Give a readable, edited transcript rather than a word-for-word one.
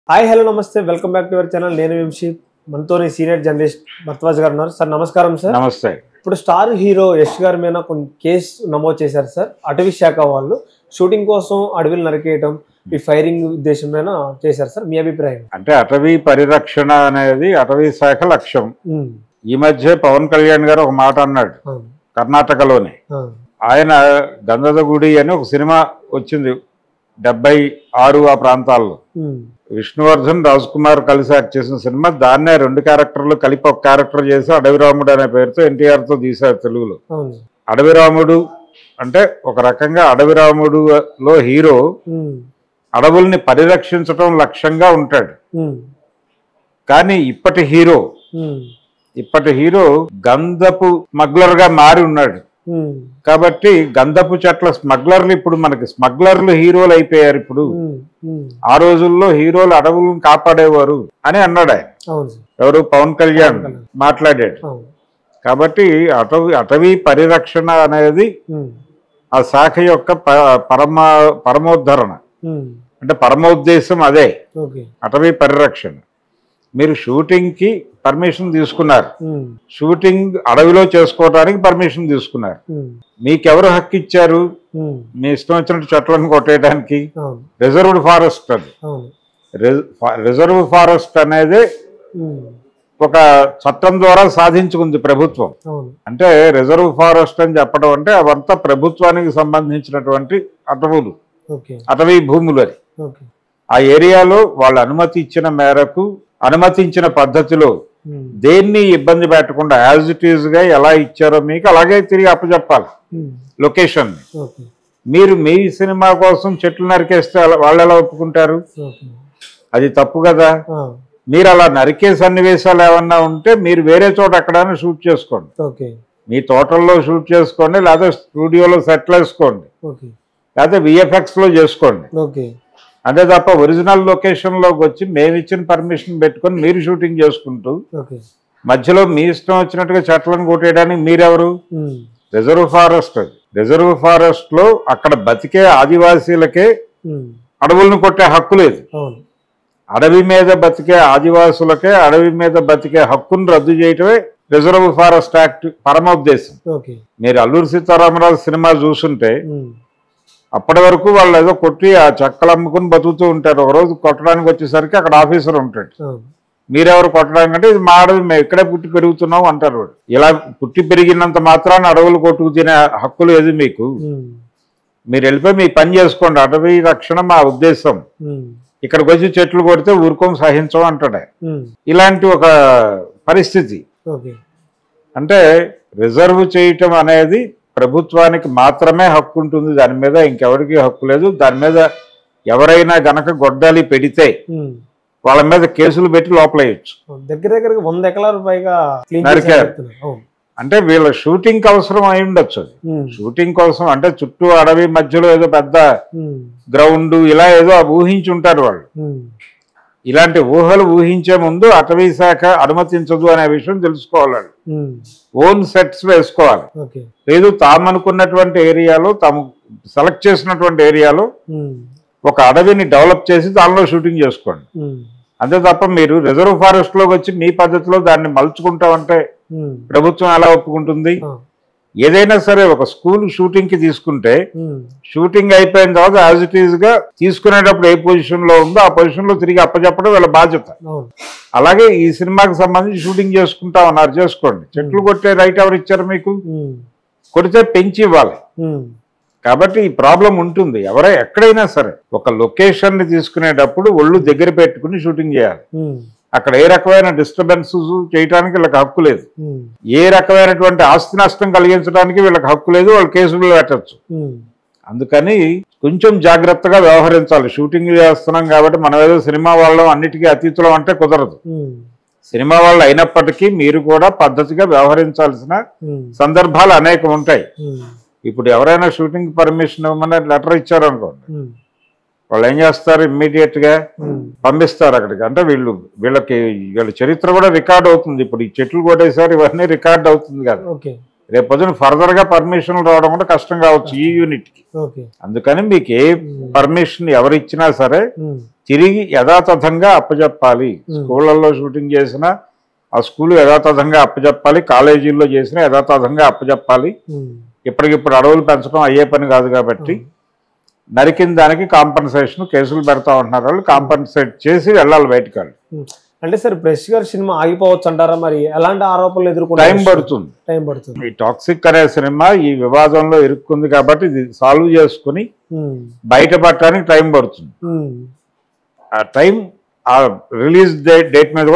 Hi hello నమస్తే welcome back to our channel. నేను వంశీ, మనతోని సీనియర్ జర్నలిస్ట్ భరద్వాజ్ గారు ఉన్నారు. సార్ నమస్కారం. సార్ నమస్తే. ఇప్పుడు స్టార్ హీరో యష్ గారి మీద కొన్ని కేసు నమోదు చేశారు సార్. అటవీ శాఖ వాళ్ళు షూటింగ్ కోసం అడవిలు నరికేయటం, ఈ ఫైరింగ్ ఉద్దేశం మీద చేశారు సార్. మీ అభిప్రాయం? అంటే అటవీ పరిరక్షణ అనేది అటవీ శాఖ లక్ష్యం. ఈ మధ్య పవన్ కళ్యాణ్ గారు ఒక మాట అన్నాడు కర్ణాటకలోనే. ఆయన గంధదగుడి అని ఒక సినిమా వచ్చింది 76 ఆ ప్రాంతాల్లో. విష్ణువర్ధన్, రాజ్ కుమార్ కలిసి యాక్ట్ చేసిన సినిమా. దాన్నే 2 క్యారెక్టర్లు కలిపి ఒక క్యారెక్టర్ చేసి అడవి రాముడు అనే పేరుతో ఎన్టీఆర్ తో తీశారు తెలుగులో. అడవి రాముడు అంటే ఒక రకంగా అడవి రాముడులో హీరో అడవుల్ని పరిరక్షించడం లక్ష్యంగా ఉంటాడు. కానీ ఇప్పటి హీరో గంధపు స్మగ్లర్ గా మారి ఉన్నాడు. కాబట్టి గంధపు చెట్ల స్మగ్లర్లు ఇప్పుడు మనకి స్మగ్లర్లు హీరోలు అయిపోయారు. ఇప్పుడు ఆ రోజుల్లో హీరోలు అడవులను కాపాడేవారు అని అన్నాడు ఆయన. ఎవరు? పవన్ కళ్యాణ్ మాట్లాడాడు. కాబట్టి అటవీ పరిరక్షణ అనేది ఆ శాఖ యొక్క పరమోద్ధరణ, అంటే పరమోద్దేశం అదే అటవీ పరిరక్షణ. మీరు షూటింగ్ కి పర్మిషన్ తీసుకున్నారు, షూటింగ్ అడవిలో చేసుకోవడానికి పర్మిషన్ తీసుకున్నారు. మీకెవరు హక్కు ఇచ్చారు మీ ఇష్టం వచ్చినట్టు చెట్లను కొట్టేయడానికి? Reserved forest. అది రిజర్వ్ ఫారెస్ట్ అనేది ఒక చట్టం ద్వారా సాధించుకుంది ప్రభుత్వం. అంటే రిజర్వ్ ఫారెస్ట్ అని చెప్పడం అంటే అవంతా ప్రభుత్వానికి సంబంధించినటువంటి అటవులు, అటవీ భూములు. అని ఆ ఏరియాలో వాళ్ళు అనుమతి ఇచ్చిన మేరకు, అనుమతించిన పద్ధతిలో దేన్ని ఇబ్బంది పెట్టకుండా యాజ్ ఇట్ ఈజ్ గా ఎలా ఇచ్చారో మీకు అలాగే తిరిగి అప్పచెప్పాలి లొకేషన్. మీరు మీ సినిమా కోసం చెట్లు నరికేస్తే వాళ్ళు ఎలా ఒప్పుకుంటారు? అది తప్పు కదా. మీరు అలా నరికే సన్నివేశాలు ఏమన్నా ఉంటే మీరు వేరే చోట ఎక్కడైనా షూట్ చేసుకోండి. మీ తోటల్లో షూట్ చేసుకోండి, లేదా స్టూడియోలో సెట్లు వేసుకోండి, లేదా విఎఫ్ఎక్స్ లో చేసుకోండి. అంతే తప్ప ఒరిజినల్ లొకేషన్ లోకి వచ్చి మేము ఇచ్చిన పర్మిషన్ పెట్టుకొని మీరు షూటింగ్ చేసుకుంటూ మధ్యలో మీ ఇష్టం వచ్చినట్టుగా చెట్లను కొట్టేయడానికి మీరెవరు? Reserve forest. రిజర్వ్ ఫారెస్ట్ లో అక్కడ బతికే ఆదివాసీలకే అడవులను కొట్టే హక్కు లేదు. అడవి మీద బతికే ఆదివాసులకే అడవి మీద బతికే హక్కును రద్దు చేయటమే రిజర్వ్ ఫారెస్ట్ యాక్ట్ పరమోద్దేశం. మీరు అల్లూరి సీతారామరాజు సినిమా చూసుంటే అప్పటి వరకు వాళ్ళు ఏదో కొట్టి ఆ చెక్కలు అమ్ముకుని బతుకుతూ ఉంటారు. ఒకరోజు కొట్టడానికి వచ్చేసరికి అక్కడ ఆఫీసర్ ఉంటాడు. మీరెవరు కొట్టడానికి అంటే ఇది మా అడవి, మేము ఇక్కడే పుట్టి పెరుగుతున్నాం అంటారు. ఇలా పుట్టి పెరిగినంత మాత్రాన్ని అడవులు కొట్టుకు తినే హక్కులు ఏది మీకు? మీరు వెళ్ళిపోయి మీ పని చేసుకోండి, అటవీ రక్షణ మా ఉద్దేశం. ఇక్కడికి వచ్చి చెట్లు కొడితే ఊరుకోం, సహించం అంటాడే. ఇలాంటి ఒక పరిస్థితి. అంటే రిజర్వ్ చేయటం అనేది ప్రభుత్వానికి మాత్రమే హక్కు ఉంటుంది, దాని మీద ఇంకెవరికి హక్కు లేదు. దాని మీద ఎవరైనా గనక గొడ్డలి పెడితే వాళ్ళ మీద కేసులు పెట్టి లోపలేయచ్చు. దగ్గర 100 ఎకరాల పైగా నరికారు. అంటే వీళ్ళ షూటింగ్ అవసరం అయి ఉండొచ్చు. షూటింగ్ కోసం అంటే చుట్టూ అడవి మధ్యలో ఏదో పెద్ద గ్రౌండ్ ఇలా ఏదో ఊహించి ఉంటారు వాళ్ళు. ఇలాంటి ఊహలు ఊహించే ముందు అటవీ శాఖ అనుమతించదు అనే విషయం తెలుసుకోవాలి. ఓన్ సెట్స్ వేసుకోవాలి. లేదు తామనుకున్నటువంటి ఏరియాలో, తాము సెలెక్ట్ చేసినటువంటి ఏరియాలో ఒక అడవిని డెవలప్ చేసి దానిలో షూటింగ్ చేసుకోండి. అంతే తప్ప మీరు రిజర్వ్ ఫారెస్ట్ లోకి వచ్చి మీ పద్ధతిలో దాన్ని మలుచుకుంటామంటే ప్రభుత్వం ఎలా ఒప్పుకుంటుంది? ఏదైనా సరే ఒక స్కూల్ షూటింగ్ కి తీసుకుంటే షూటింగ్ అయిపోయిన తర్వాత యాజ్ ఇట్ ఈజ్ గా తీసుకునేటప్పుడు ఏ పొజిషన్ లో ఉందో ఆ పొజిషన్ లో తిరిగి అప్పచెప్పడం వీళ్ళ బాధ్యత. అలాగే ఈ సినిమాకి సంబంధించి షూటింగ్ చేసుకుంటా ఉన్నారు, చేసుకోండి. చెట్లు కొట్టే రైట్ ఎవరు ఇచ్చారు మీకు? కొడితే పెంచి ఇవ్వాలి. కాబట్టి ఈ ప్రాబ్లం ఉంటుంది. ఎక్కడైనా సరే ఒక లొకేషన్ ని తీసుకునేటప్పుడు ఒళ్ళు దగ్గర పెట్టుకుని షూటింగ్ చేయాలి. అక్కడ ఏ రకమైన డిస్టర్బెన్స్ చేయడానికి వీళ్ళకి హక్కు లేదు. ఏ రకమైనటువంటి ఆస్తి నష్టం కలిగించడానికి వీళ్ళకి హక్కు లేదు. వాళ్ళు కేసులు పెట్టచ్చు. అందుకని కొంచెం జాగ్రత్తగా వ్యవహరించాలి. షూటింగ్ చేస్తున్నాం కాబట్టి మనం ఏదో సినిమా వాళ్ళం అన్నిటికీ అతీతులం అంటే కుదరదు. సినిమా వాళ్ళు అయినప్పటికీ మీరు కూడా పద్ధతిగా వ్యవహరించాల్సిన సందర్భాలు అనేకం ఉంటాయి. ఇప్పుడు ఎవరైనా షూటింగ్ పర్మిషన్ ఇవ్వమని లెటర్ ఇచ్చారు అనుకోండి, వాళ్ళు ఏం చేస్తారు? ఇమ్మీడియట్ గా పంపిస్తారు అక్కడికి. అంటే వీళ్ళ చరిత్ర కూడా రికార్డ్ అవుతుంది. ఇప్పుడు ఈ చెట్లు కొట్టేసారి ఇవన్నీ రికార్డ్ అవుతుంది కదా. రేపు పొద్దున ఫర్దర్ గా పర్మిషన్ రావడం కూడా కష్టం కావచ్చు ఈ యూనిట్ కి. అందుకని మీకు ఏ పర్మిషన్ ఎవరు ఇచ్చినా సరే తిరిగి యథాతథంగా అప్పచెప్పాలి. స్కూళ్ళల్లో షూటింగ్ చేసినా ఆ స్కూల్ యథాతథంగా అప్పచెప్పాలి, కాలేజీల్లో చేసినా యథాతథంగా అప్పచెప్పాలి. ఇప్పటికిప్పుడు అడవులు పెంచడం అయ్యే పని కాదు కాబట్టి నరికిన దానికి కాంపన్సేషన్ కేసులు పెడతా ఉంటున్నారు. వాళ్ళు కాంపన్సేట్ చేసి వెళ్ళాలి బయటకు. వాళ్ళు అంటే సార్ బ్రష్ గారి సినిమా ఆగిపోవచ్చు అంటారా? మరి ఎలాంటి ఆరోపణలు ఎదుర్కొంటే టైం పడుతుంది. ఈ టాక్సిక్ అనే సినిమా ఈ వివాదంలో ఇరుక్కుంది కాబట్టి ఇది సాల్వ్ చేసుకుని బయటపడటానికి టైం పడుతుంది. ఆ టైం ఆ రిలీజ్ డేట్ మీద